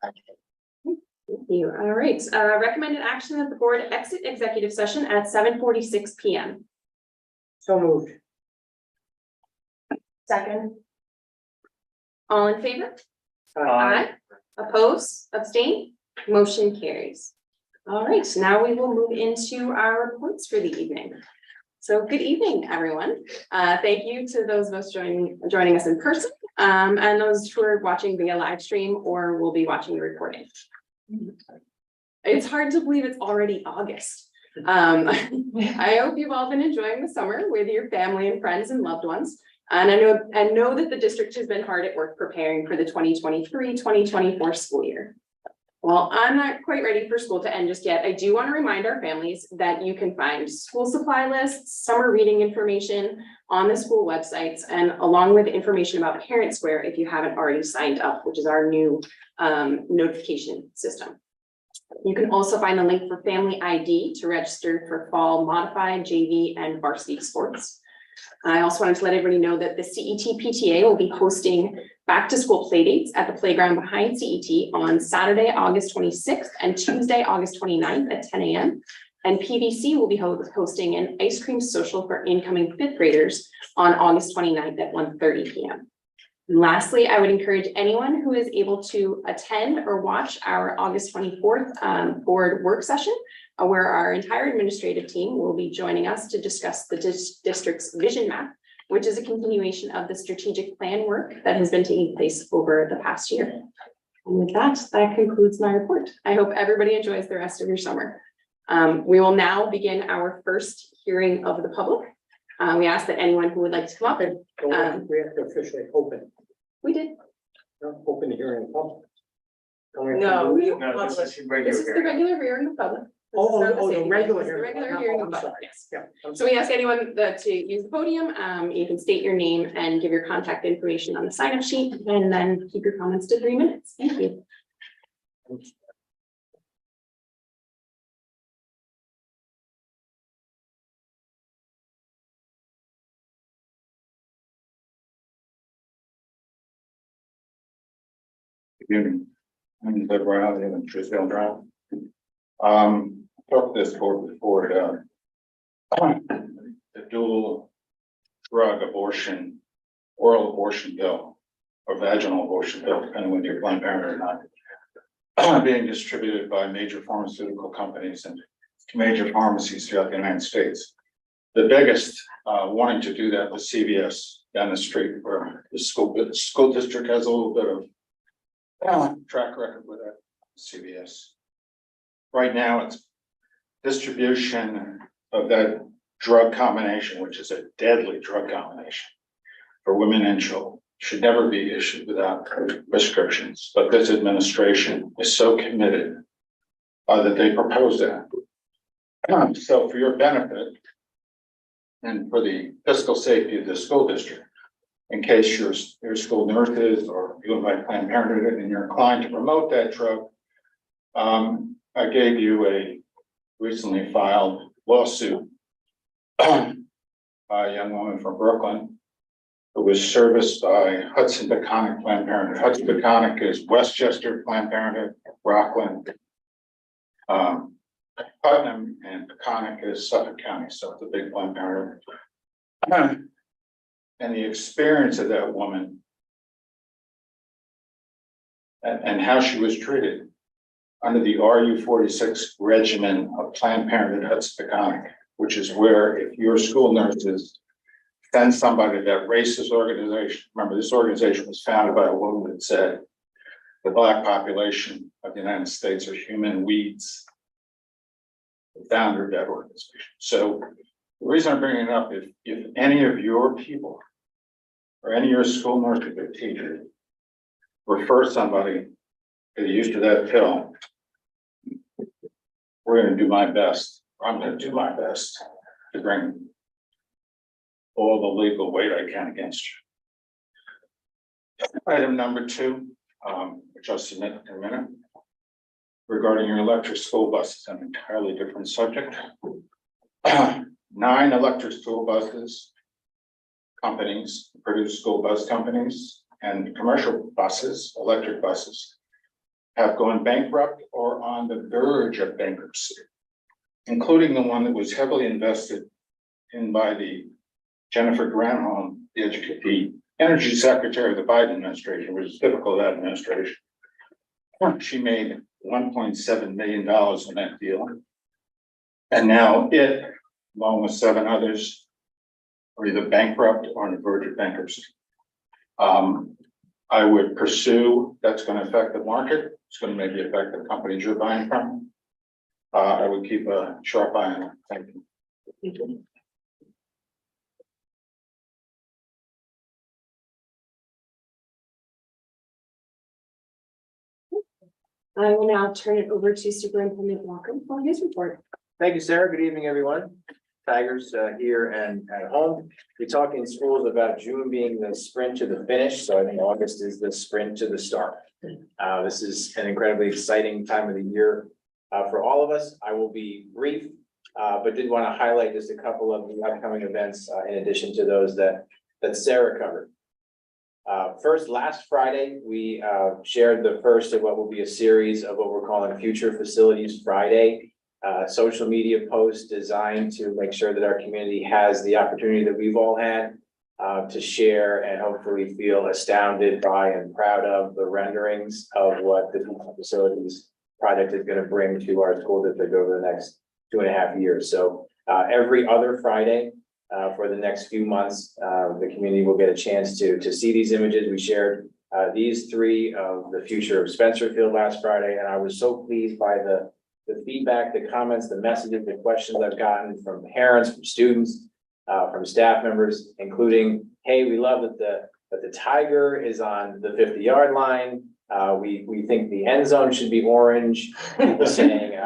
Thank you. All right, recommended action that the board exit executive session at 7:46 p.m. So moved. Second. All in favor? Aye. Oppose, abstain, motion carries. All right, now we will move into our reports for the evening. So good evening, everyone. Thank you to those of us joining us in person, and those who are watching via live stream or will be watching the recording. It's hard to believe it's already August. I hope you've all been enjoying the summer with your family and friends and loved ones. And I know that the district has been hard at work preparing for the 2023-2024 school year. Well, I'm not quite ready for school to end just yet. I do want to remind our families that you can find school supply lists, summer reading information on the school websites, and along with information about Parent Square if you haven't already signed up, which is our new notification system. You can also find the link for Family ID to register for fall modified, JV, and varsity sports. I also wanted to let everybody know that the CET PTA will be hosting back to school playdates at the playground behind CET on Saturday, August 26th and Tuesday, August 29th at 10 a.m. And PVC will be hosting an ice cream social for incoming fifth graders on August 29th at 1:30 p.m. And lastly, I would encourage anyone who is able to attend or watch our August 24th board work session, where our entire administrative team will be joining us to discuss the district's vision map, which is a continuation of the strategic plan work that has been taking place over the past year. And with that, that concludes my report. I hope everybody enjoys the rest of your summer. We will now begin our first hearing of the public. We ask that anyone who would like to come up and We have to officially open. we did. Open the hearing in public. No, This is the regular hearing of public. The regular This is the hearing. regular hearing of I'm public, sorry. yes. Yeah. I'm So we ask anyone to use the podium. You can state your name and give your contact information on the sign-up sheet, and then keep your comments to 3 minutes. Thank you. Good evening. I'm Doug Riley and Trisdale Drive. Talked this board before, the dual drug abortion, oral abortion bill, or vaginal abortion bill, depending whether you're Planned Parenthood or not, being distributed by major pharmaceutical companies and major pharmacies throughout the United States. The biggest wanting to do that was CVS down the street, where the school district has a little bit of track record with that. CVS. Right now, it's distribution of that drug combination, which is a deadly drug combination for women and children, should never be issued without prescriptions. But this administration is so committed that they propose that. So for your benefit and for the fiscal safety of the school district, in case your school nurses or you invite Planned Parenthood and you're inclined to promote that drug, I gave you a recently filed lawsuit by a young woman from Brooklyn who was serviced by Hudson Peconic Planned Parenthood. Hudson Peconic is Westchester Planned Parenthood, Rockland, Putnam, and Peconic is Suffolk County, so it's a big Planned Parenthood. And the experience of that woman and how she was treated under the RU46 regimen of Planned Parenthood Hudson Peconic, which is where if your school nurses send somebody to that racist organization, remember this organization was founded by a woman that said the Black population of the United States are human weeds, the founder of that organization. So the reason I'm bringing it up, if any of your people or any of your school nurses or teachers refer somebody to the use of that pill, we're going to do my best. I'm going to do my best to bring all the legal weight I can against you. Item number 2, which I'll submit in a minute, regarding your electric school buses, an entirely different subject. 9 electric school buses companies produce school bus companies and commercial buses, electric buses, have gone bankrupt or on the verge of bankruptcy, including the one that was heavily invested in by the Jennifer Granholm, the energy secretary of the Biden administration, which is typical of that administration. She made $1.7 million on that deal. And now it, along with 7 others, are either bankrupt or on the verge of bankruptcy. I would pursue, that's going to affect the market. It's going to maybe affect the companies you're buying from. I would keep a sharp eye on it. Thank you. I will now turn it over to Superintendent Walker for his report. Thank you, Sarah. Good evening, everyone. Tigers here and at home. We talk in schools about June being the sprint to the finish, so I think August is the sprint to the start. This is an incredibly exciting time of the year for all of us. I will be brief, but did want to highlight just a couple of the upcoming events in addition to those that Sarah covered. First, last Friday, we shared the first of what will be a series of what we're calling Future Facilities Friday. Social media posts designed to make sure that our community has the opportunity that we've all had to share and hopefully feel astounded by and proud of the renderings of what the Future Facilities project is going to bring to our school district over the next 2.5 years. So every other Friday for the next few months, the community will get a chance to see these images. We shared these 3 of the future of Spencer Field last Friday, and I was so pleased by the feedback, the comments, the messages, the questions I've gotten from parents, from students, from staff members, including, hey, we love that the Tiger is on the 50-yard line. We think the end zone should be orange. People saying,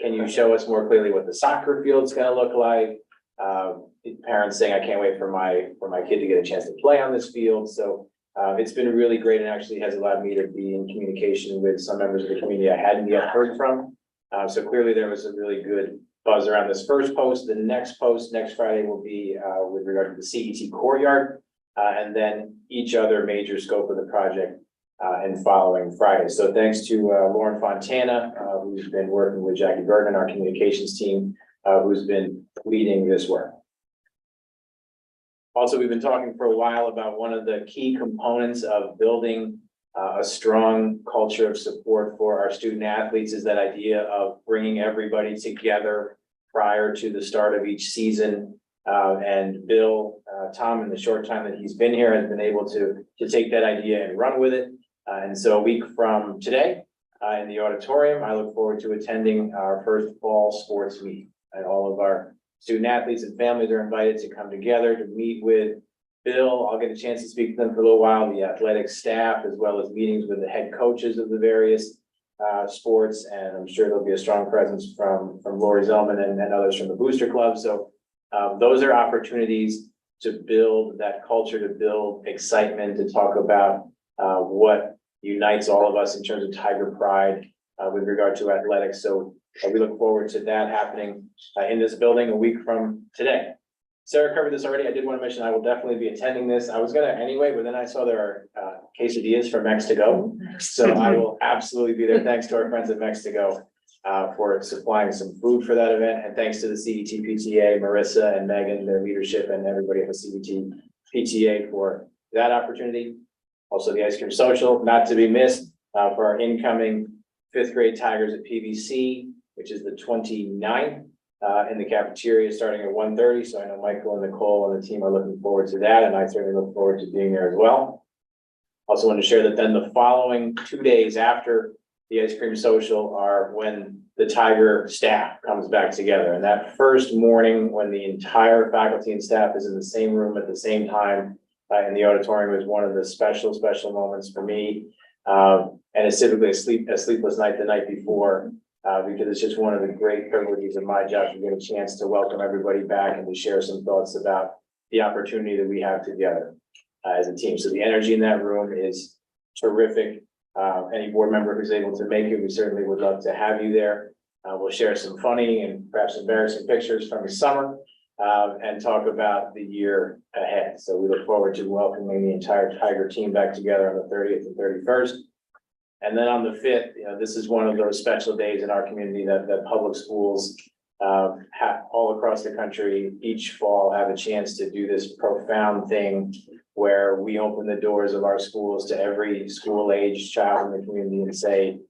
can you show us more clearly what the soccer field's gonna look like? Parents saying, I can't wait for my kid to get a chance to play on this field. So it's been really great and actually has allowed me to be in communication with some members of the community I hadn't yet heard from. So clearly there was a really good buzz around this first post. The next post next Friday will be with regard to the CET courtyard, and then each other major scope of the project and following Friday. So thanks to Lauren Fontana, who's been working with Jackie Bergman, our communications team, who's been leading this work. Also, we've been talking for a while about one of the key components of building a strong culture of support for our student athletes is that idea of bringing everybody together prior to the start of each season. And Bill, Tom, in the short time that he's been here, has been able to take that idea and run with it. And so a week from today in the auditorium, I look forward to attending our first fall sports meet. And all of our student athletes and families are invited to come together to meet with Bill. I'll get a chance to speak to them for a little while, the athletic staff, as well as meetings with the head coaches of the various sports. And I'm sure there'll be a strong presence from Lori Zellman and others from the Booster Club. So those are opportunities to build that culture, to build excitement, to talk about what unites all of us in terms of Tiger pride with regard to athletics. So we look forward to that happening in this building a week from today. Sarah covered this already. I did want to mention I will definitely be attending this. I was going to anyway, but then I saw there are quesadillas from Mexico. So I will absolutely be there. Thanks to our friends at Mexico for supplying some food for that event. And thanks to the CBT PTA, Marissa and Megan, their leadership, and everybody at the CBT PTA for that opportunity. Also the ice cream social, not to be missed for our incoming 5th grade Tigers at PVC, which is the 29th. In the cafeteria starting at 1:30. So I know Michael and Nicole and the team are looking forward to that. And I certainly look forward to being there as well. Also want to share that then the following 2 days after the ice cream social are when the Tiger staff comes back together. And that first morning when the entire faculty and staff is in the same room at the same time in the auditorium is one of the special moments for me. And it's typically a sleepless night the night before. Because it's just one of the great privileges of my job to get a chance to welcome everybody back and to share some thoughts about the opportunity that we have together as a team. So the energy in that room is terrific. Any board member who's able to make it, we certainly would love to have you there. We'll share some funny and perhaps embarrassing pictures from the summer and talk about the year ahead. So we look forward to welcoming the entire Tiger team back together on the 30th and 31st. And then on the fifth, this is one of those special days in our community that public schools have all across the country, each fall have a chance to do this profound thing where we open the doors of our schools to every school-aged child in the community and say,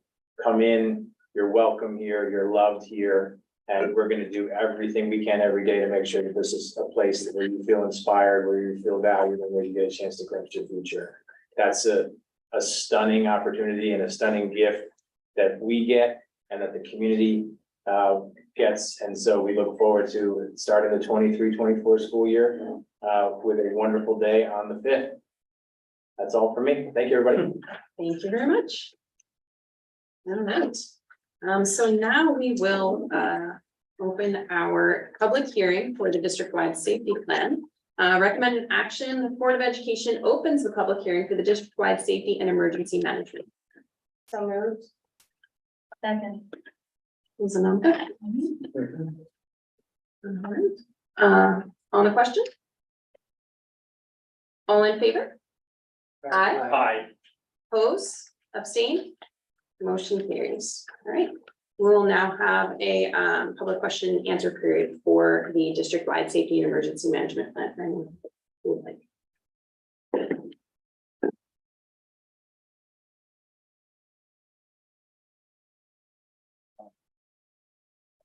come in, you're welcome here, you're loved here. And we're gonna do everything we can every day to make sure that this is a place where you feel inspired, where you feel valued, and where you get a chance to glimpse your future. That's a stunning opportunity and a stunning gift that we get and that the community gets. And so we look forward to starting the 23-24 school year with a wonderful day on the 5th. That's all for me. Thank you, everybody. Thank you very much. All right. So now we will open our public hearing for the district-wide safety plan. Recommended action, the Board of Education opens the public hearing for the district-wide safety and emergency management. So moved. Second. Zanonka. All right. On the question? All in favor? Aye. Aye. Oppose, abstain, motion carries. All right. We'll now have a public question and answer period for the district-wide safety and emergency management plan. For anyone who would like.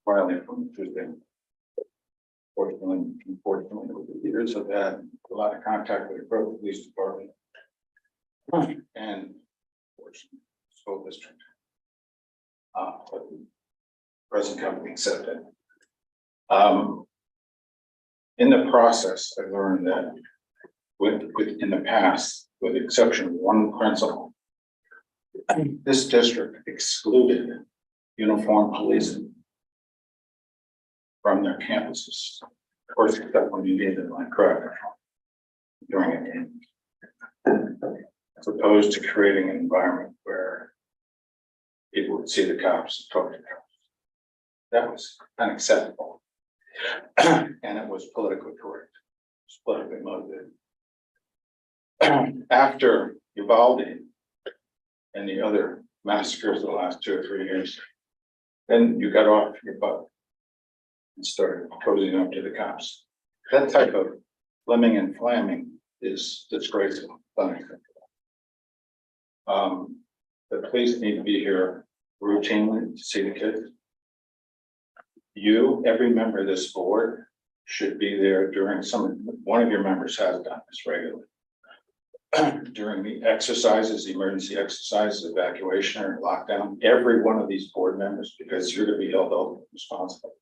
Riley from Tuesday. Unfortunately, over the years, I've had a lot of contact with the Grove Police Department. And fortunately, school district. But the present company accepted. In the process, I learned that in the past, with the exception of one principal, this district excluded uniformed policing from their campuses. Of course, except when you needed like crowd during a game. As opposed to creating an environment where people would see the cops and talk to the cops. That was unacceptable. And it was politically correct. It was politically motivated. After Uvalde and the other massacres of the last 2 or 3 years, then you got off your butt and started cozying up to the cops. That type of fleming and flamming is disgraceful. The police need to be here routinely to see the kids. You, every member of this board, should be there during one of your members has done this regularly. During the exercises, the emergency exercises, evacuation or lockdown, every one of these board members, because you're to be held responsible.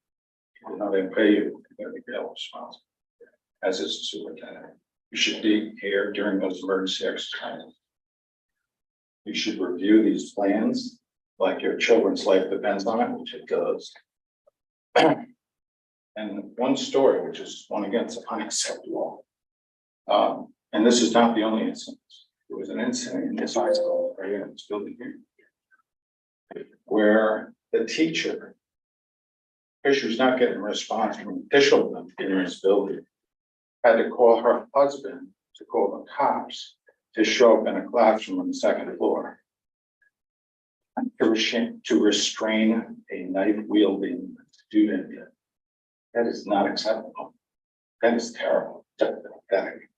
You know, they pay you, you're gonna be held responsible. As is the superintendent. You should be here during those emergency exercises. You should review these plans like your children's life depends on it, which it does. And one story, which is one against unacceptable. And this is not the only incident. There was an incident in this high school right here in this building here, where the teacher, Fisher's not getting a response from official in this building, had to call her husband to call the cops to show up in a classroom on the 2nd floor to restrain a knife wielding student. That is not acceptable. That is terrible. That's pathetic.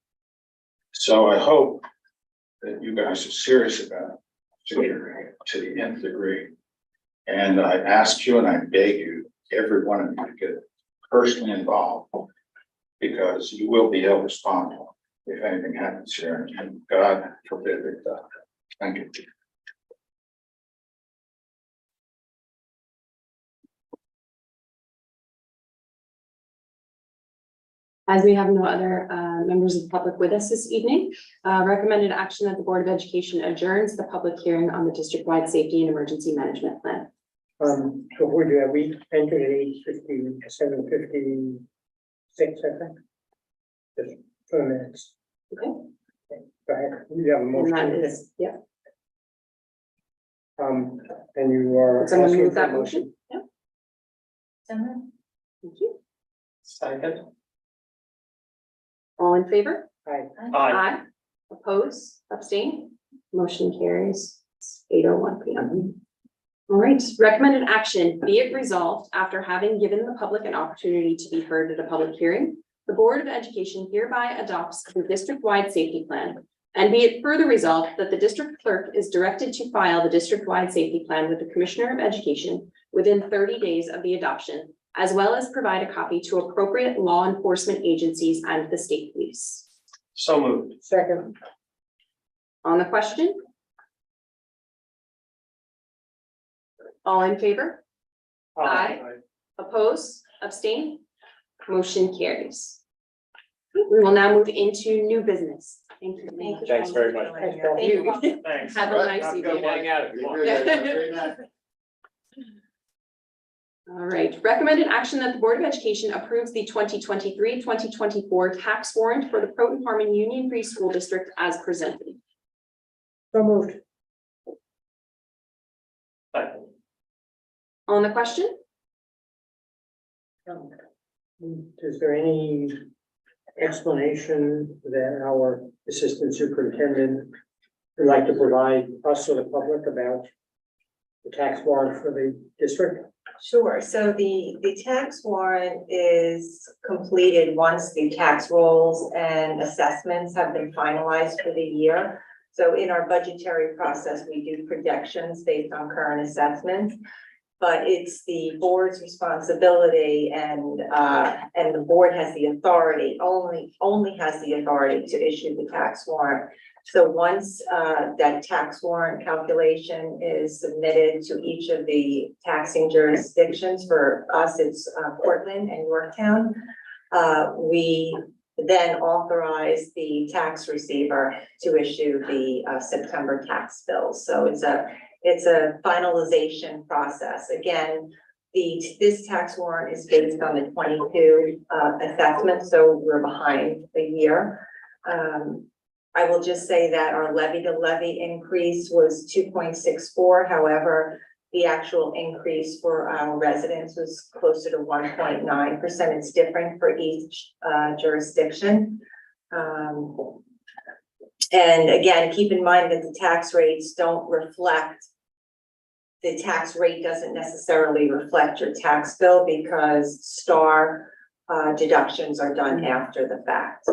So I hope that you guys are serious about it to the nth degree. And I ask you and I beg you, every one of you, to get personally involved, because you will be held responsible if anything happens here, and God forbid it does. Thank you. As we have no other members of the public with us this evening, recommended action that the Board of Education adjourns the public hearing on the district-wide safety and emergency management plan. So we do, we entered at 7:56, I think. Just 2 minutes. Okay. Go ahead, you have a And that motion. is, yeah. And you are. Would someone asking move for that a motion? Yeah. Someone. Thank you. Second. All in favor? Aye. Aye. Oppose, abstain, motion carries 8:01 p.m. All right, recommended action, be it resolved after having given the public an opportunity to be heard at a public hearing. The Board of Education hereby adopts the district-wide safety plan. And be it further resolved that the district clerk is directed to file the district-wide safety plan with the Commissioner of Education within 30 days of the adoption, as well as provide a copy to appropriate law enforcement agencies and the state police. So moved. Second. On the question? All in favor? Aye. Oppose, abstain, motion carries. We will now move into new business. Thank you. Thanks very much. Thank you. Thanks. Have a nice Have a good evening. one. Hang out if you want. All right, recommended action that the Board of Education approves the 2023-2024 tax warrant for the Croton Harmon Union Free School District as presented. So moved. On the question? Is there any explanation that our assistant superintendent would like to provide us or the public about the tax warrant for the district? Sure, so the tax warrant is completed once the tax rolls and assessments have been finalized for the year. So in our budgetary process, we do projections based on current assessments. But it's the board's responsibility and the board has the authority, only has the authority to issue the tax warrant. So once that tax warrant calculation is submitted to each of the taxing jurisdictions, for us, it's Portland and Yorktown, we then authorize the tax receiver to issue the September tax bills. So it's a finalization process. Again, this tax warrant is based on the 22 assessment, so we're behind a year. I will just say that our levy to levy increase was 2.64. However, the actual increase for our residents was closer to 1.9%. It's different for each jurisdiction. And again, keep in mind that the tax rates don't reflect, the tax rate doesn't necessarily reflect your tax bill because STAR deductions are done after the fact.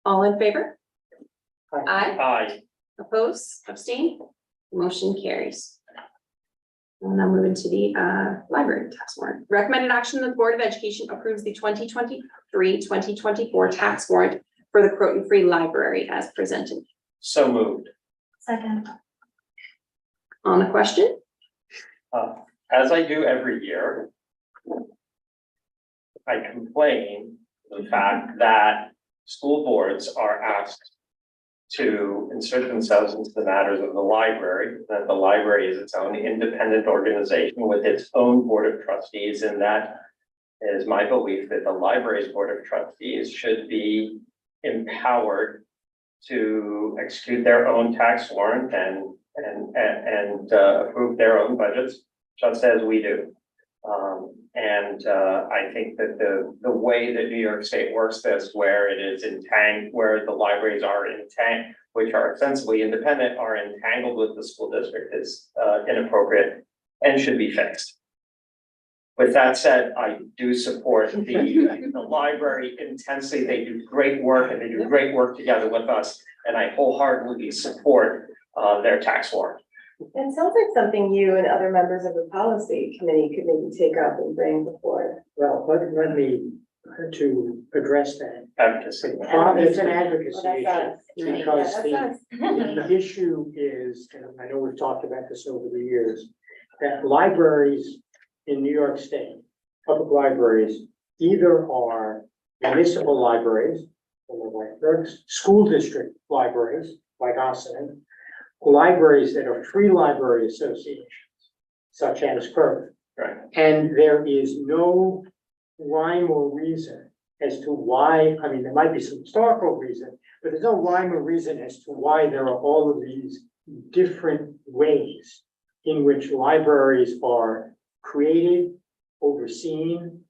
All in favor? Aye. Aye. Aye. Oppose, abstain, motion carries. We'll now move into the library tax warrant. Recommended action that the Board of Education approves the 2023-2024 tax warrant for the Croton Free Library as presented. So moved. Second. On the question? As I do every year, I complain the fact that school boards are asked to insert themselves into the matters of the library, that the library is its own independent organization with its own board of trustees, and that is my belief that the library's board of trustees should be empowered to execute their own tax warrant and approve their own budgets, just as we do. I think that the way that New York State works this, where it is where the libraries are which are ostensibly independent, are entangled with the school district, is inappropriate and should be fixed. With that said, I do support the library intensely. They do great work and they do great work together with us, and I wholeheartedly support their tax warrant. It sounds like something you and other members of the policy committee could maybe take up and bring before. Well, let me to address that. Advocacy. It's an advocacy Well, issue because the issue is, and I know we've talked about this over the years, that libraries in New York State, public libraries, either are municipal libraries, or school district libraries, like Austin, libraries that are free library associations, such as Croton. Right. And there is no rhyme or reason as to why, I mean, there might be some historical reason, but there's no rhyme or reason as to why there are all of these different ways in which libraries are created, overseen,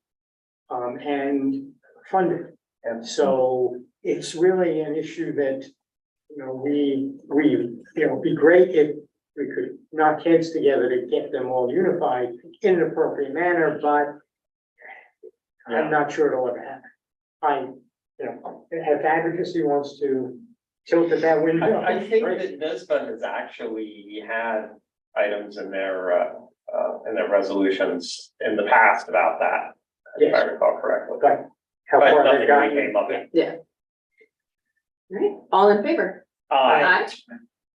and funded. And so it's really an issue that it'd be great if we could knock heads together to get them all unified in an appropriate manner, but Yeah. I'm not sure it'll ever happen. If advocacy wants to tilt at that window. I think great. that NISBA has actually had items in their resolutions in the past about that, if I Yes. recall correctly. But how But far nothing they've really gotten. came of it. Yeah. All right, all in favor? Aye.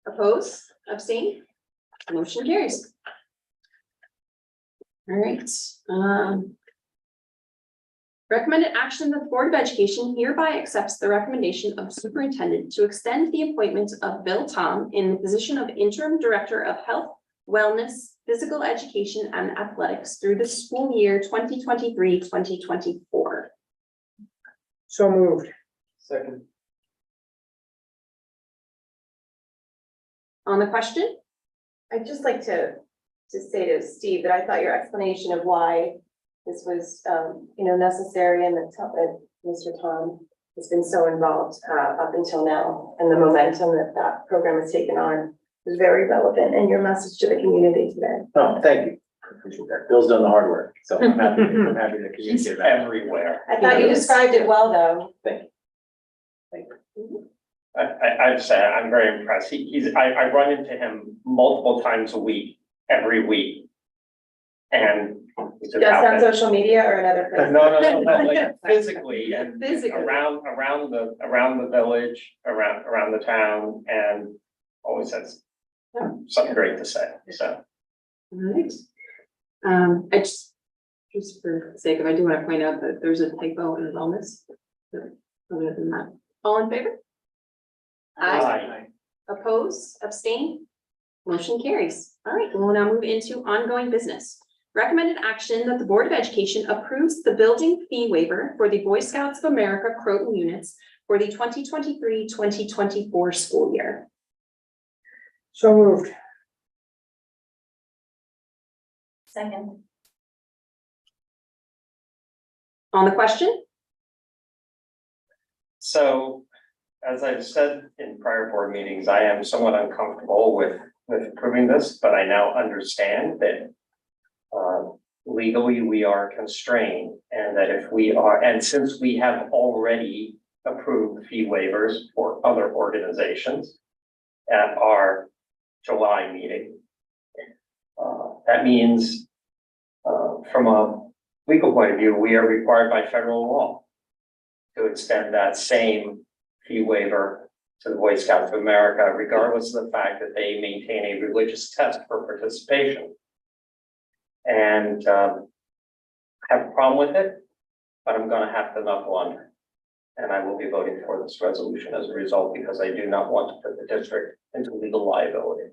Oppose, abstain, motion carries. All right, recommended action that the Board of Education hereby accepts the recommendation of superintendent to extend the appointment of Bill Tom in the position of interim director of health, wellness, physical education and athletics through the school year 2023-2024. So moved. Second. On the question? I'd just like to say to Steve that I thought your explanation of why this was, necessary and that Mr. Tom has been so involved, up until now, and the momentum that program has taken on is very relevant in your message to the community today. Oh, thank you. Appreciate that. Bill's done the hard work, so I'm happy to He's communicate that. everywhere. I thought you described it well, though. Thank you. I'd say I'm very impressed. I run into him multiple times a week, every week. And it's just Just how on social media or another place? No, like physically and Physically. around the village, around the town, and always has something great to say, so. All right. I just for the sake of, I do want to point out that there's a typo in wellness. But other than that, all in favor? Aye. Oppose, abstain, motion carries. All right, we'll now move into ongoing business. Recommended action that the Board of Education approves the building fee waiver for the Boy Scouts of America Croton units for the 2023-2024 school year. So moved. Second. On the question? So, as I've said in prior board meetings, I am somewhat uncomfortable with approving this, but I now understand that legally we are constrained, and that if we are, and since we have already approved fee waivers for other organizations at our July meeting, that means from a legal point of view, we are required by federal law to extend that same fee waiver to the Boy Scouts of America, regardless of the fact that they maintain a religious test for participation. And I have a problem with it, but I'm gonna have to knuckle under. And I will be voting for this resolution as a result, because I do not want to put the district into legal liability.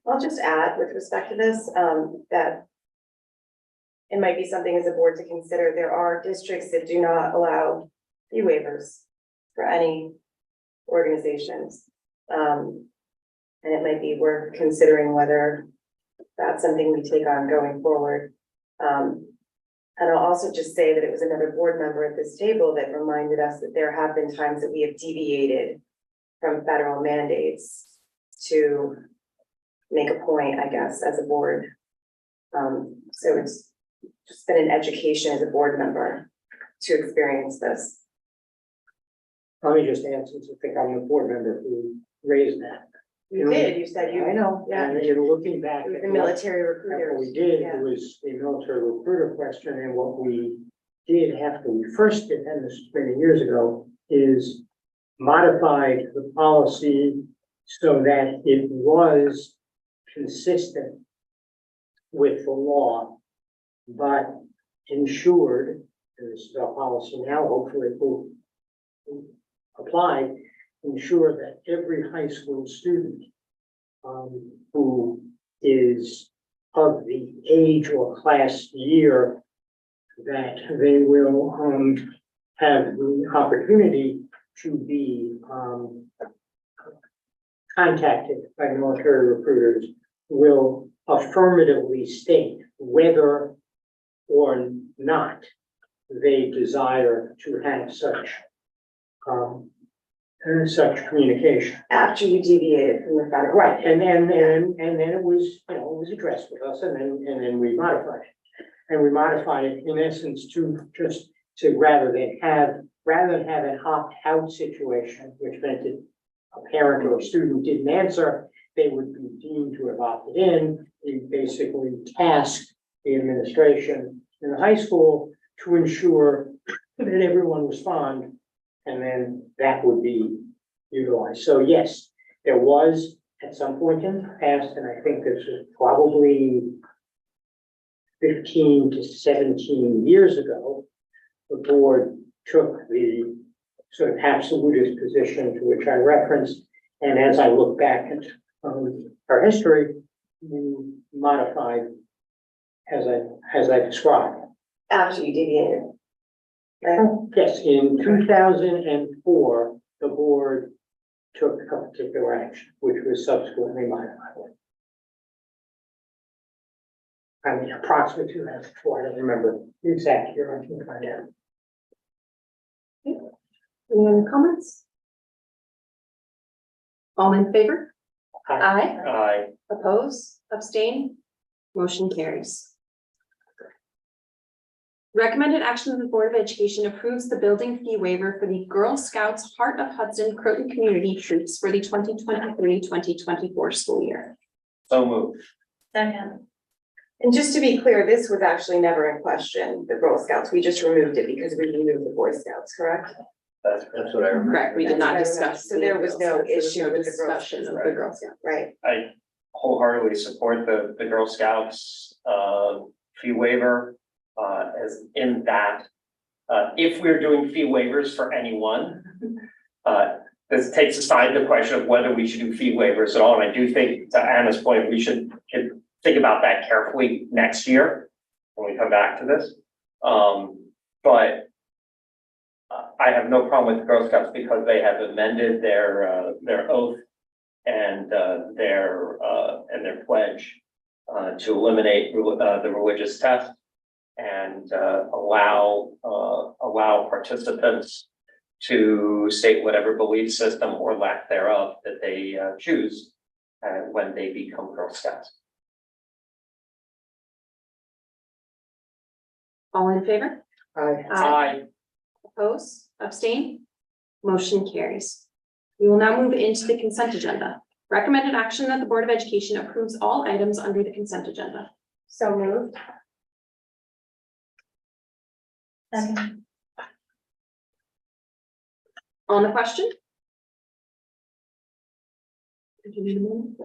I'll just add with respect to this, that it might be something as a board to consider. There are districts that do not allow fee waivers for any organizations. And it might be worth considering whether that's something we take on going forward. And I'll also just say that it was another board member at this table that reminded us that there have been times that we have deviated from federal mandates to make a point, I guess, as a board. So it's just been an education as a board member to experience this. Let me just add, since I think I'm the board member who raised that. You did, you said you. I know, Yeah. and you're looking back. It was at the what- military at recruiters. What we did, Yeah. it was the military recruiter question, and what we did after we first did, and this was many years ago, is modified the policy so that it was consistent with the law, but ensured, and this is our policy now, hopefully it will apply, ensure that every high school student who is of the age or class year that they will have the opportunity to be contacted by military recruiters will affirmatively state whether or not they desire to have such such communication. After you deviated from the federal. Right, and then it was, it was addressed with us, and then we modified it. And we modified it in essence to rather than have an opt-out situation, which meant that a parent or a student didn't answer, they would be deemed to have opted in. We basically tasked the administration in the high school to ensure that everyone respond, and then that would be utilized. So yes, there was at some point in the past, and I think this was probably 15 to 17 years ago, the board took the sort of absolutist position to which I referenced. And as I look back at our history, we modified as I described. After you deviated. Right? Yes, in 2004, the board took a particular action, which was subsequently modified. I mean, approximately 2004, I don't remember the exact year, I can find out. Any other comments? All in favor? Aye. I, Oppose, abstain, motion carries. Recommended action of the Board of Education approves the building fee waiver for the Girl Scouts Heart of Hudson Croton Community Troops for the 2023-2024 school year. so moved. Second. And just to be clear, this was actually never in question, the Girl Scouts. We just removed it because we removed the Boy Scouts, correct? That's what I remember. Correct, we did not discuss. So there was no There was issue no with the Girl discussion Scouts, of the Girl Scouts. Right. I wholeheartedly support the Girl Scouts fee waiver as in that if we're doing fee waivers for anyone, this takes aside the question of whether we should do fee waivers at all. And I do think, to Anna's point, we should think about that carefully next year when we come back to this. But I have no problem with the Girl Scouts because they have amended their oath and their pledge to eliminate the religious test and allow participants to state whatever belief system or lack thereof that they choose when they become Girl Scouts. All in favor? Aye. Oppose, abstain, motion carries. We will now move into the consent agenda. Recommended action that the Board of Education approves all items under the consent agenda. So moved. Second. On the question? Did you need a moment?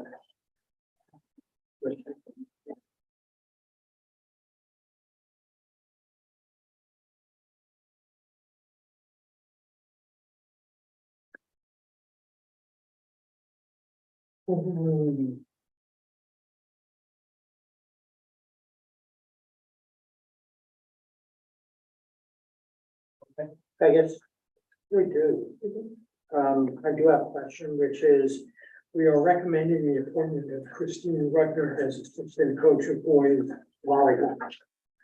I guess we do. I do have a question, which is, we are recommending the appointment of Christine Rudner as assistant coach of boys volleyball.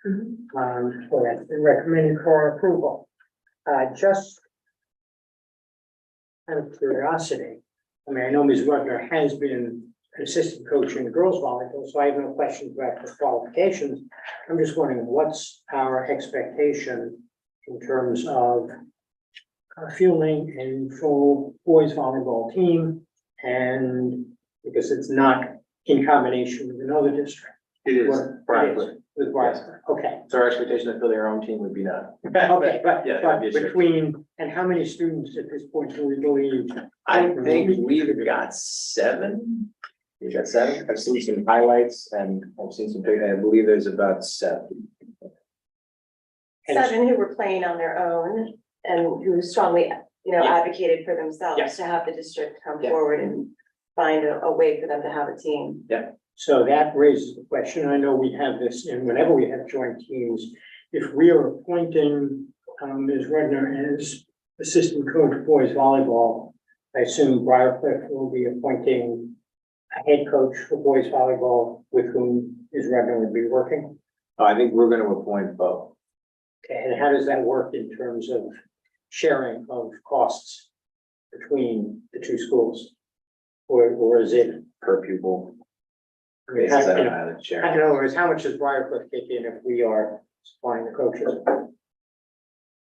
So that's been recommended for approval. Just out of curiosity, I mean, I know Ms. Rudner has been an assistant coach in girls volleyball, so I have no questions about the qualifications. I'm just wondering, what's our expectation in terms of fielding a full boys volleyball team, and because it's not in combination with another district. It is, What- Bradford. With Bradford, okay. So our expectation that building our own team would be none. Okay, but, Yeah, but obviously. between, and how many students at this point do we believe? I think we've got seven. We've got seven. I've seen some highlights and I've seen some big, I believe there's about seven. Seven who were playing on their own and who strongly, Yeah. advocated for themselves Yes. to have the district come Yeah. forward and find a way for them to have a team. So that raises the question, I know we have this, and whenever we have joint teams, if we are appointing Ms. Redner as assistant coach of boys volleyball, I assume Briarcliff will be appointing a head coach for boys volleyball with whom Ms. Redner would be working. I think we're gonna appoint both. Okay, and how does that work in terms of sharing of costs? between the two schools? Or is it, Per pupil. I mean, Basis, I don't in have it, Chair. other words, how much does Briarcliff kick in if we are supplying the coaches?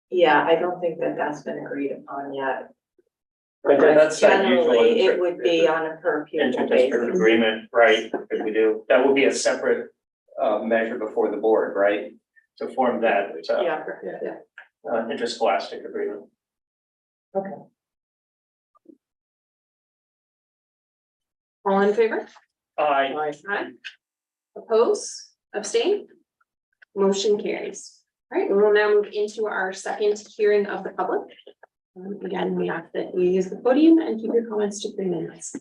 Yeah, I don't think that that's been agreed upon yet. But that's that usual Generally, it would be on a per pupil interdistrict basis. agreement, right, that we do, that will be a separate measure before the board, right? To form that Yeah, interscholastic agreement. All in favor? I, Aye. Oppose, abstain? Motion carries. All right, we will now move into our second hearing of the public. Again, we ask that you use the podium and keep your comments to 3 minutes.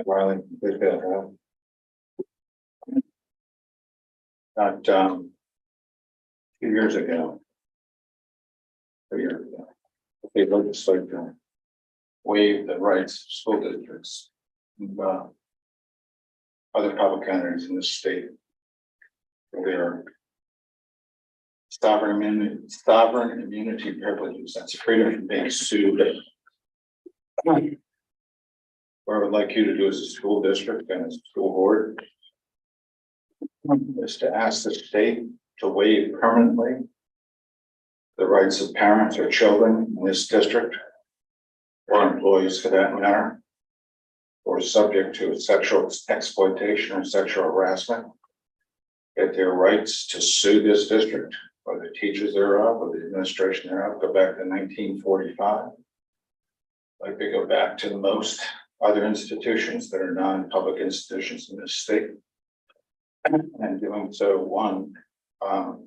Riley, please go ahead. About, 2 years ago. 3 years ago. The legislature waived the rights of school districts. And, other public entities in the state. For their sovereign immunity privileges, that's freedom from being sued. What I would like you to do as a school district and as a school board is to ask the state to waive permanently the rights of parents or children in this district, or employees for that matter, or subject to sexual exploitation or sexual harassment, get their rights to sue this district, or the teachers thereof, or the administration thereof, go back to 1945. Like they go back to most other institutions that are non-public institutions in this state. And doing so, one,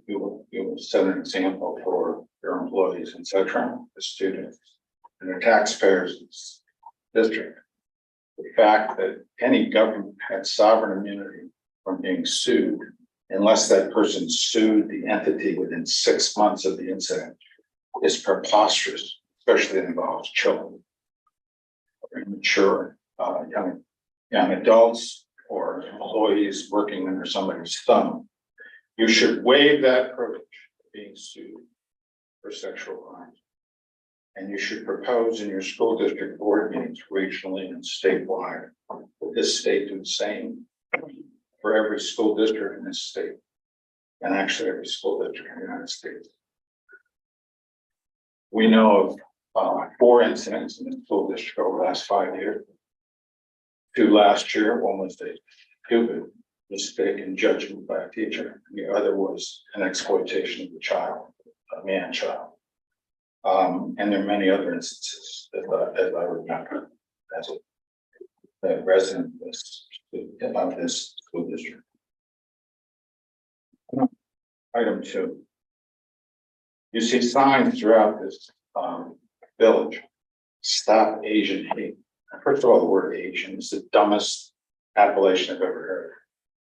you will set an example for your employees, etc., the students, and the taxpayers in this district. The fact that any government had sovereign immunity from being sued, unless that person sued the entity within 6 months of the incident, is preposterous, especially if it involves children, or immature young adults, or employees working under somebody's thumb. You should waive that privilege of being sued for sexual crimes. And you should propose in your school district board meetings regionally and statewide that this state do the same for every school district in this state. And actually every school district in the United States. We know of 4 incidents in the school district over the last 5 years. 2 last year, one was a stupid mistake in judgment by a teacher. The other was an exploitation of the child, a man child. And there are many other instances as I remember as a resident of this school district. Item 2. You see signs throughout this village. Stop Asian hate. First of all, the word Asian is the dumbest appellation I've ever heard.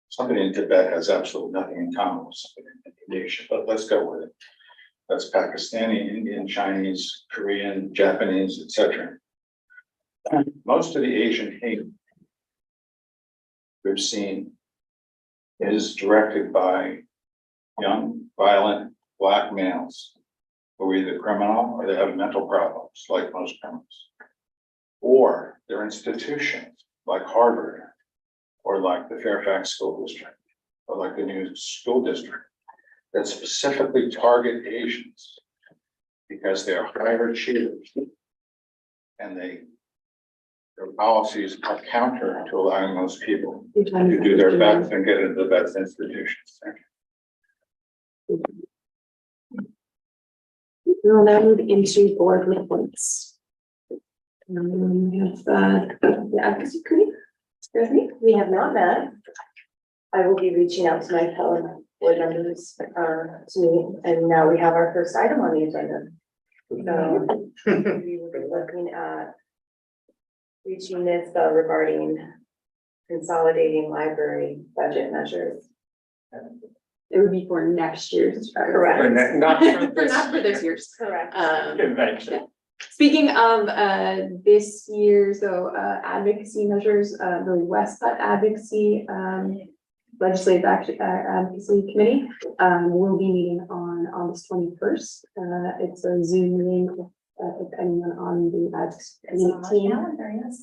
Somebody in Tibet has absolutely nothing in common with somebody in Indonesia, but let's go with it. That's Pakistani, Indian, Chinese, Korean, Japanese, etc. Most of the Asian hate we've seen is directed by young, violent, black males who are either criminal or they have mental problems, like most criminals. Or they're institutions like Harvard, or like the Fairfax School District, or like the new school district that specifically target Asians because they are higher achievers and their policies are counter to allowing those people to do their best and get into the best institutions. We will now move into board reports. We have the advocacy committee. Excuse me. We have not met. I will be reaching out to my fellow board members, to meet, and now we have our first item on the agenda. So we will be looking at reaching this regarding consolidating library budget measures. It would be for next year's. Correct. not for Not for this year's. Correct. convention. Speaking of this year's though advocacy measures, the Westcott advocacy Legislative Advocacy Committee, will be meeting on August 21st. It's a Zoom meeting, if anyone on the advocacy team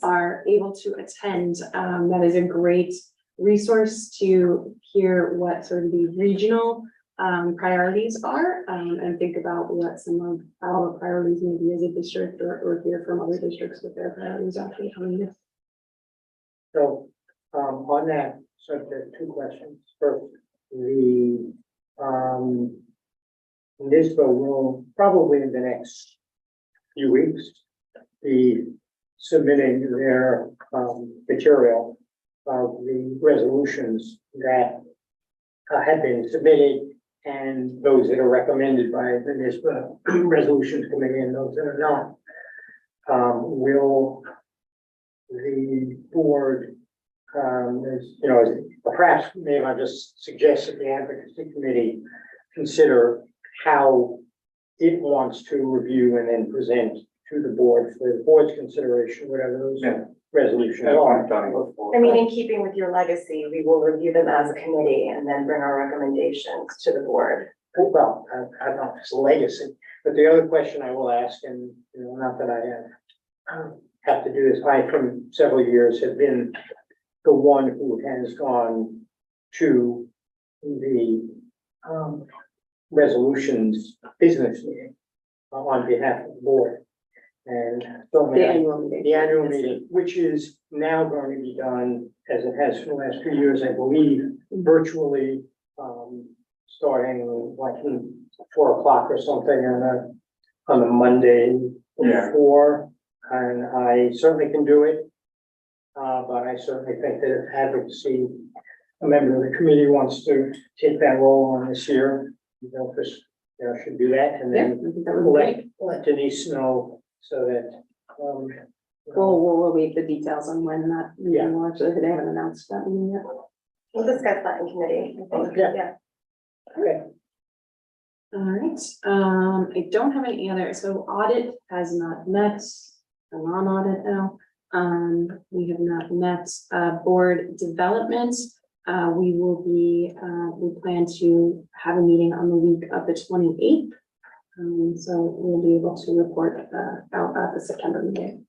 are able to attend. That is a great resource to hear what sort of the regional priorities are, and think about what some of our priorities may be as a district, or hear from other districts what their priorities are for the coming year. So, on that subject, two questions. First, the, NISBA will probably in the next few weeks be submitting their, material of the resolutions that have been submitted and those that are recommended by the NISBA Resolutions Committee and those that are not. Will the board, perhaps maybe I just suggest that the advocacy committee consider how it wants to review and then present to the board for the board's consideration, whatever those resolutions are. I mean, in keeping with your legacy, we will review them as a committee and then bring our recommendations to the board. Well, I don't know if it's a legacy, but the other question I will ask, and not that I have to do this, I from several years have been the one who has gone to the resolutions business meeting on behalf of the board. And so The annual meeting. the annual meeting, which is now going to be done, as it has for the last 2 years, I believe, virtually, starting like 4 o'clock or something on the Monday before. And I certainly can do it. But I certainly think that if advocacy, a member of the committee wants to take that role on this year, should do that, and Yeah, I then think that would be great. let Denise know so that, We'll wait the details on when that meeting will actually, they haven't announced that meeting yet. We'll discuss that in committee, I think. Yeah. Okay. All right, I don't have any other, so audit has not met, a non-audit now. We have not met, board development. We will be, we plan to have a meeting on the week of the 28th. So we'll be able to report, out at the September meeting.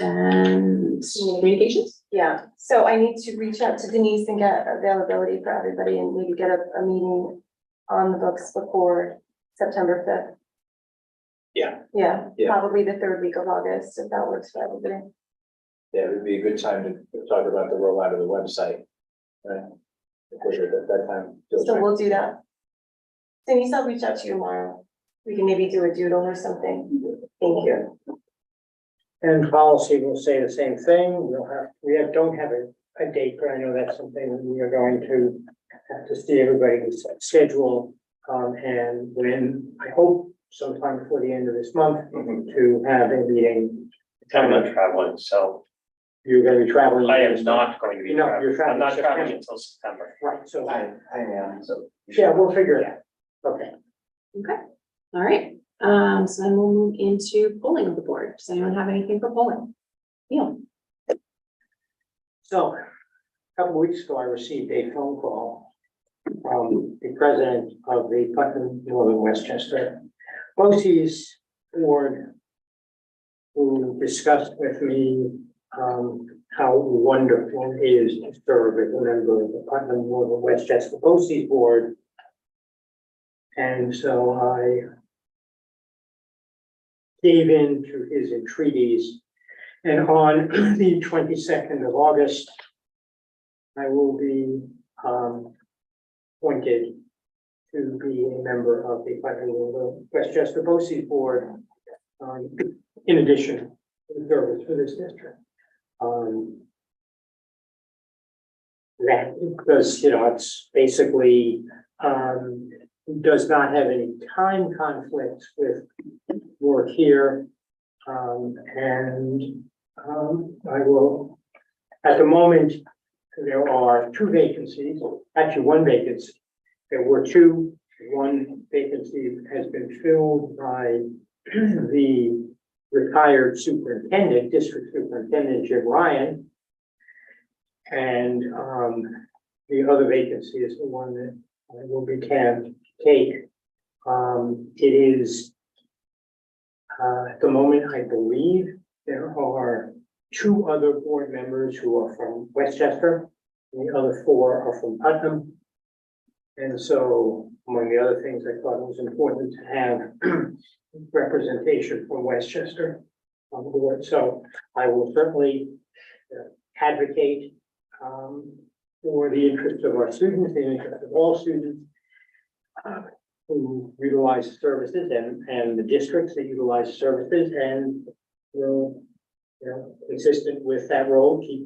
And communications? Yeah, so I need to reach out to Denise and get availability for everybody and maybe get a meeting on the books before September 5th. Yeah. Yeah, Yeah. probably the 3rd week of August, if that works for everybody. Yeah, it would be a good time to talk about the rollout of the website. Right? Because at that time. So we'll do that. Denise, I'll reach out to you tomorrow. We can maybe do a doodle or something. Thank you. And policy will say the same thing. Don't have a date, but I know that's something that we are going to have to see everybody's schedule. And when, I hope sometime before the end of this month, to have a meeting. I'm not traveling, so You're gonna be traveling. I am not going to be No, traveling. you're traveling I'm not traveling September. until September. Right, so, I am, so. yeah, we'll figure it out. Okay. Okay, all right, so then we'll move into polling of the board. Does anyone have anything for polling? Neil? So, a couple of weeks ago, I received a phone call from the president of the Putnam Northern Westchester BOCES board, who discussed with me how wonderful it is to serve as a member of the Putnam Northern Westchester BOCES board. And so I gave in to his entreaties, and on the 22nd of August, I will be appointed to be a member of the Putnam Northern Westchester BOCES board, in addition to the service for this district. That because, it's basically, does not have any time conflicts with work here. I will, at the moment, there are 2 vacancies, actually 1 vacancy. There were 2, 1 vacancy has been filled by the retired superintendent, district superintendent Jim Ryan. And, the other vacancy is the one that I will be can take. It is, at the moment, I believe there are 2 other board members who are from Westchester, and the other 4 are from Putnam. And so, among the other things, I thought it was important to have representation from Westchester on the board. So I will certainly advocate for the interest of our students, the interest of all students who utilize services and the districts that utilize services, and will, consistent with that role, keep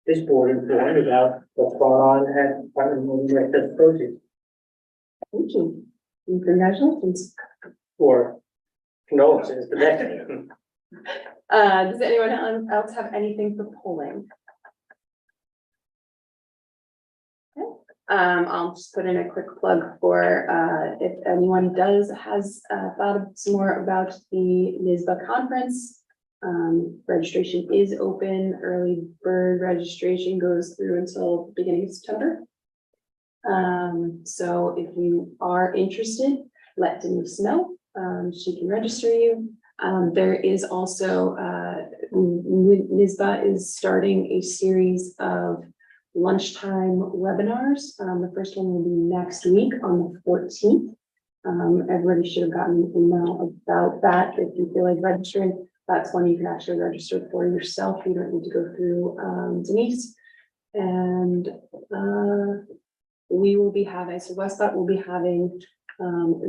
this board informed about what's going on at Putnam and Westchester Project, Thank you. And congratulations. or condolences to Becky. Does anyone else have anything for polling? Okay. I'll just put in a quick plug for, if anyone has thought some more about the NISBA conference. Registration is open. Early bird registration goes through until the beginning of September. So if you are interested, let Denise know. She can register you. There is also, NISBA is starting a series of lunchtime webinars. The first one will be next week on the 14th. Everybody should have gotten an email about that. If you feel like registering, that's when you can actually register for yourself. You don't need to go through Denise. And we will be having, so Westcott will be having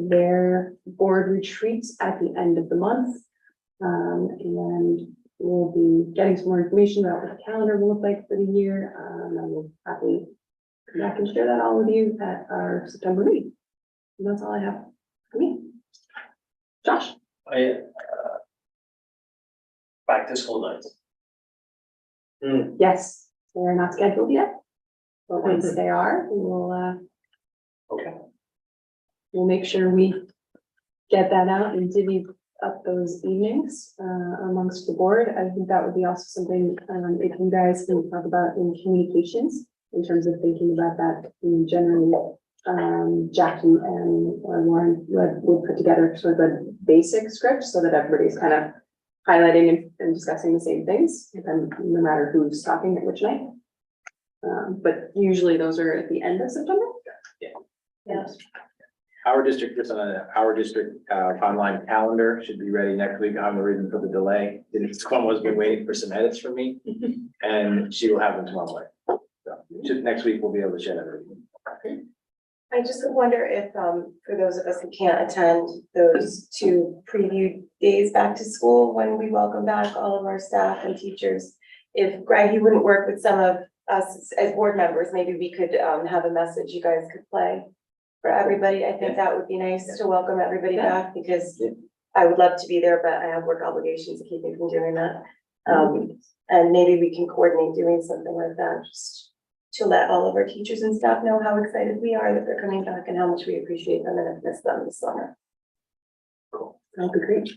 their board retreats at the end of the month. And we'll be getting some more information about what the calendar will look like for the year. I will happily come back and share that all with you at our September meeting. And that's all I have for me. Josh? Back to school nights. Yes, they're not scheduled yet. But once they are, we will, Okay. we'll make sure we get that out and divvy up those evenings amongst the board. I think that would be also something, if you guys can talk about in communications, in terms of thinking about that in general. Jackie and Lauren would put together sort of a basic script so that everybody's kind of highlighting and discussing the same things, and no matter who's talking at which night. But usually those are at the end of September. Yes. Our district, just on our district online calendar should be ready next week. I'm the reason for the delay. Denise Cuomo has been waiting for some edits from me, and she will have them tomorrow morning. So next week we'll be able to share that. I just wonder if, for those of us who can't attend those 2 preview days back to school, when we welcome back all of our staff and teachers, if Greg, you wouldn't work with some of us as board members, maybe we could have a message you guys could play for everybody. I think that would be nice to welcome everybody back, because I would love to be there, but I have work obligations to keep me from doing that. And maybe we can coordinate doing something like that, just to let all of our teachers and staff know how excited we are that they're coming back and how much we appreciate them and have missed them this summer. Cool, that'd be great.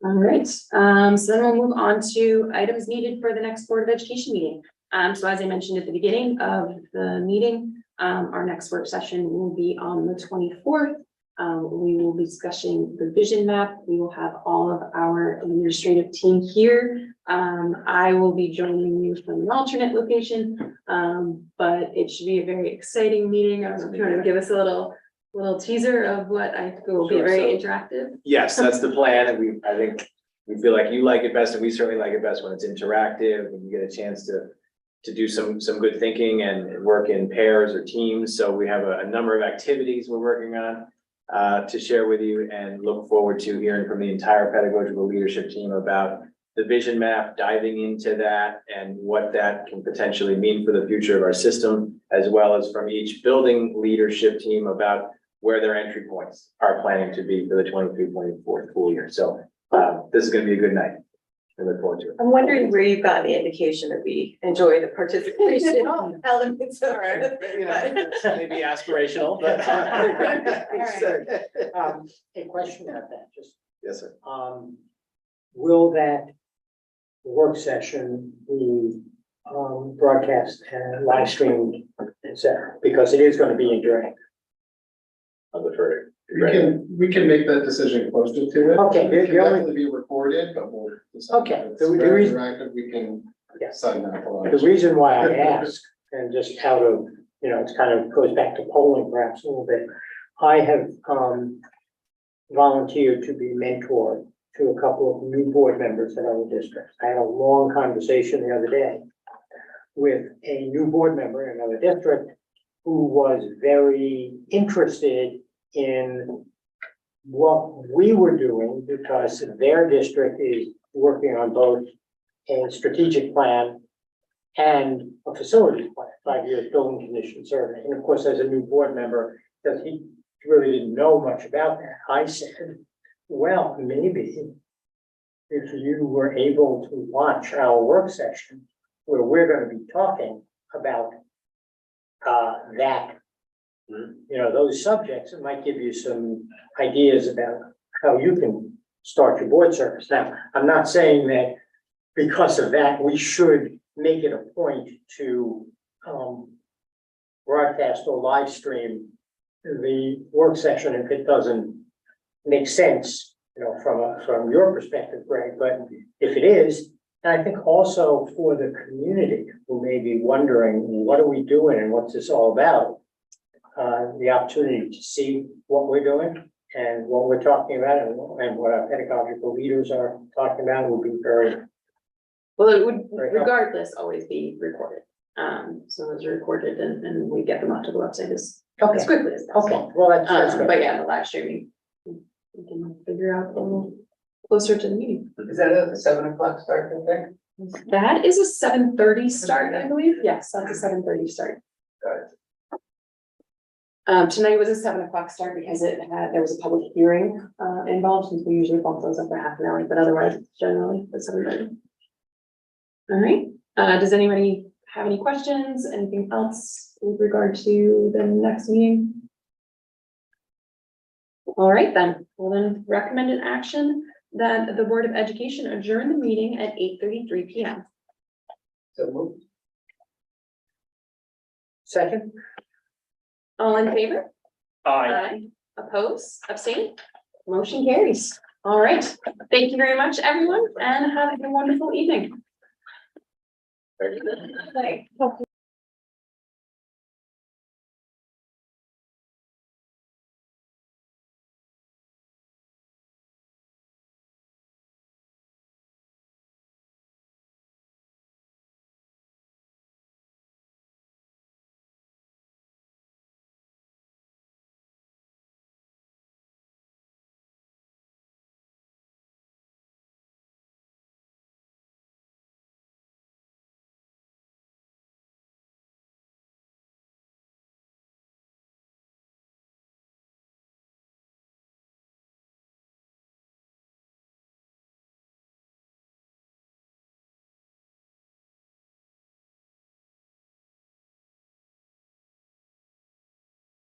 All right, so then we'll move on to items needed for the next Board of Education meeting. So as I mentioned at the beginning of the meeting, our next work session will be on the 24th. We will be discussing the vision map. We will have all of our administrative team here. I will be joining you from an alternate location, but it should be a very exciting meeting. I was trying to give us a little teaser of what I think will be Sure, very so- interactive. Yes, that's the plan, and I think we feel like you like it best, and we certainly like it best when it's interactive, and you get a chance to do some good thinking and work in pairs or teams. So we have a number of activities we're working on to share with you, and look forward to hearing from the entire pedagogical leadership team about the vision map, diving into that and what that can potentially mean for the future of our system, as well as from each building leadership team about where their entry points are planning to be for the 23-24 school year. So this is going to be a good night. I look forward to it. I'm wondering where you've gotten the indication that we enjoy the participation elements of it. You know, maybe aspirational, but. A question about that, just, Yes, sir. will that work session be broadcast and live streamed, et cetera, because it is gonna be interactive. I'll defer to. We can make that decision closer to it. Okay, It can the only- definitely be recorded, but we'll. decide. Okay, If the It's very reason- interactive, we can Yeah. sign that. The reason why I ask, and just out of, it's kind of goes back to polling perhaps a little bit. I have, volunteered to be mentor to a couple of new board members at other districts. I had a long conversation the other day with a new board member in another district who was very interested in what we were doing because their district is working on both a strategic plan and a facilities plan, 5 years building condition survey. And of course, as a new board member, because he really didn't know much about that, I said, well, maybe if you were able to watch our work session where we're gonna be talking about that, those subjects, it might give you some ideas about how you can start your board service. Now, I'm not saying that because of that, we should make it a point to broadcast or live stream the work session if it doesn't make sense, from your perspective, Greg, but if it is, and I think also for the community who may be wondering, what are we doing and what's this all about? The opportunity to see what we're doing and what we're talking about and what our pedagogical leaders are talking about would be very. Well, it would Very helpful. regardless always be recorded. So those are recorded and we get them onto the website as Okay, quickly as possible. okay, well, that's good. But yeah, the live streaming, we can figure out a little closer to the meeting. Is that a 7 o'clock start, I think? That is a 7:30 start, I believe. Yes, that's a 7:30 start. Got it. Tonight was a 7 o'clock start because there was a public hearing involved, since we usually bump those up for half an hour, but otherwise it's generally at 7:30. All right, does anybody have any questions, anything else with regard to the next meeting? All right, then, well then, recommended action that the Board of Education adjourn the meeting at 8:33 PM. So moved. Second? All in favor? Aye. Oppose, abstain, motion carries. All right, thank you very much, everyone, and have a wonderful evening. Thank you. Bye.